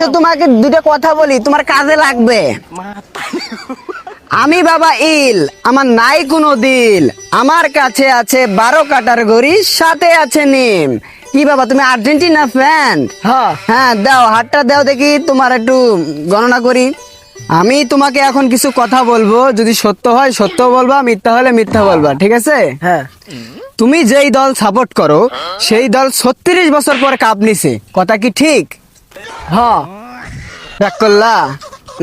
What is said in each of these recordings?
তোমাকে দুটো কথা বলি, তোমার কাজে লাগবে। আমি বাবা ইল, আমার নাই কোনো দিল, আমার কাছে আছে 12 কাটার ঘড়ি, সাথে আছে নিম। কি বাবা তুমি আর্জেন্টিনা ফ্যান? হ্যাঁ দাও হাতটা দাও দেখি, তোমার একটু গণনা করি। আমি তোমাকে এখন কিছু কথা বলবো, যদি সত্য হয় সত্য বলবা, মিথ্যা হলে মিথ্যা বলবা, ঠিক আছে? হ্যাঁ। তুমি যেই দল সাপোর্ট করো সেই দল 36 বছর পর কাপ নিছে, কথা কি ঠিক? হ্যাঁ। রাগ করলা?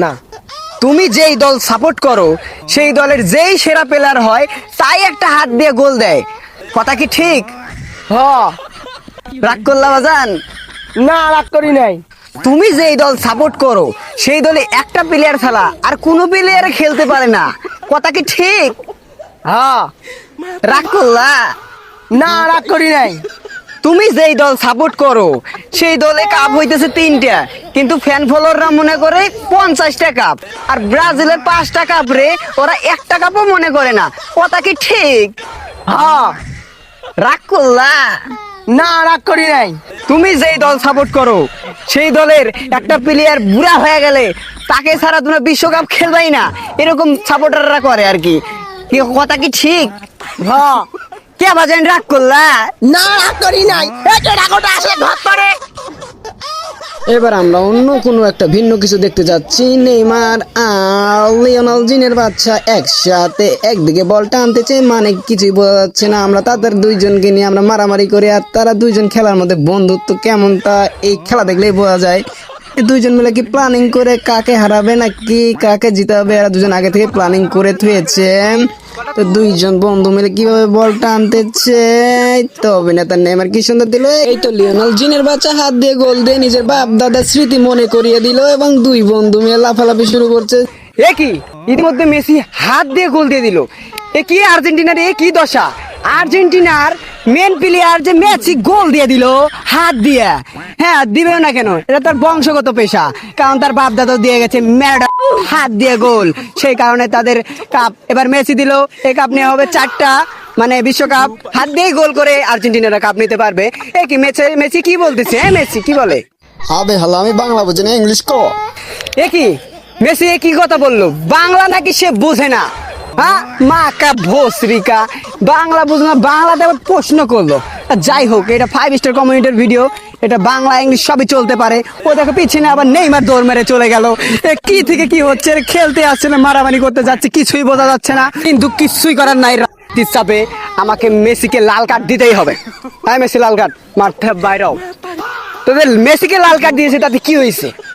না। তুমি যেই দল সাপোর্ট করো সেই দলের যেই সেরা প্লেয়ার হয় তাই একটা হাত দিয়ে গোল দেয়, কথা কি ঠিক? হ্যাঁ। রাগ করলা বাজান? না, রাগ করি নাই। তুমি যেই দল সাপোর্ট করো সেই দলে একটা প্লেয়ার ছাড়া আর কোনো প্লেয়ার খেলতে পারে না, কথা কি ঠিক? হ্যাঁ। রাগ করলা? না, রাগ করি নাই। তুমি যেই দল সাপোর্ট করো সেই দলে কাপ হইতেছে 3টা, কিন্তু ফ্যান ফলোয়াররা মনে করে 50টা কাপ, আর ব্রাজিলের 5টা কাপ রে ওরা একটা কাপও মনে করে না, কথা কি ঠিক? হ্যাঁ। রাগ করলা? না, রাগ করি নাই। তুমি যেই দল সাপোর্ট করো সেই দলের একটা প্লেয়ার বুড়া হয়ে গেলে তাকে ছাড়া তোমরা বিশ্বকাপ খেলবাই না, এরকম সাপোর্টাররা করে আর কি, কথা কি ঠিক? হ্যাঁ। কে বাজেন রাগ করলা? না, রাগ করি নাই। এটা রাগটা আসলে ঘর করে। এবার আমরা অন্য কোনো একটা ভিন্ন কিছু দেখতে যাচ্ছি। নেইমার আর লিওনেল জিনের বাচ্চা একসাথে একদিকে বল টানতেছে, মানে কিছুই বোঝা যাচ্ছে না। আমরা তাদের দুইজনকে নিয়ে আমরা মারামারি করি, আর তারা দুইজন খেলার মধ্যে বন্ধুত্ব কেমন তা এই খেলা দেখলেই বোঝা যায়। এই দুইজন মিলে কি প্ল্যানিং করে কাকে হারাবে নাকি কাকে জিতাবে, এরা দুজন আগে থেকে প্ল্যানিং করে থুয়েছে। তো দুইজন বন্ধু মিলে কিভাবে বল টানতেছে, তো অভিনেতা নেইমার কি সুন্দর দিল, এই তো লিওনেল জিনের বাচ্চা হাত দিয়ে গোল দিয়ে নিজের বাপ দাদার স্মৃতি মনে করিয়ে দিল, এবং দুই বন্ধু মিলে লাফালাফি শুরু করছে। এ কি ইতিমধ্যে মেসি হাত দিয়ে গোল দিয়ে দিল, এ কি আর্জেন্টিনার এ কি দশা! আর্জেন্টিনার মেন প্লেয়ার যে মেসি গোল দিয়ে দিল হাত দিয়ে। হ্যাঁ দিবেও না কেন, এটা তার বংশগত পেশা, কারণ তার বাপ দাদা দিয়ে গেছে ম্যারাডোনা হাত দিয়ে গোল, সেই কারণে তাদের কাপ এবার মেসি দিল। এই কাপ নেওয়া হবে 4টা, মানে বিশ্বকাপ হাত দিয়ে গোল করে আর্জেন্টিনারা কাপ নিতে পারবে। এ কি মেসি কি বলতেছে? মেসি কি বলে? আবে হালা, আমি বাংলা বুঝি না, ইংলিশ ক। এ কি মেসি কি কথা বললো? বাংলা নাকি সে বোঝে না? হ্যাঁ মা কা ভোসরিকা, বাংলা বুঝে না, বাংলাতে আবার প্রশ্ন করলো। যাই হোক, এটা 5 স্টার কমিউনিটির ভিডিও, এটা বাংলা ইংলিশ সবই চলতে পারে। ও দেখো পিছনে আবার নেইমার দৌড় মেরে চলে গেল। কি থেকে কি হচ্ছে, খেলতে আসছে না মারামারি করতে যাচ্ছে, কিছুই বোঝা যাচ্ছে না, কিন্তু কিছুই করার নাই। চাপে আমাকে মেসিকে লাল কার্ড দিতেই হবে। হ্যাঁ মেসি লাল কার্ড, মাঠে বাইরেও তোদের মেসিকে লাল কার্ড দিয়েছে, তাতে কি হয়েছে?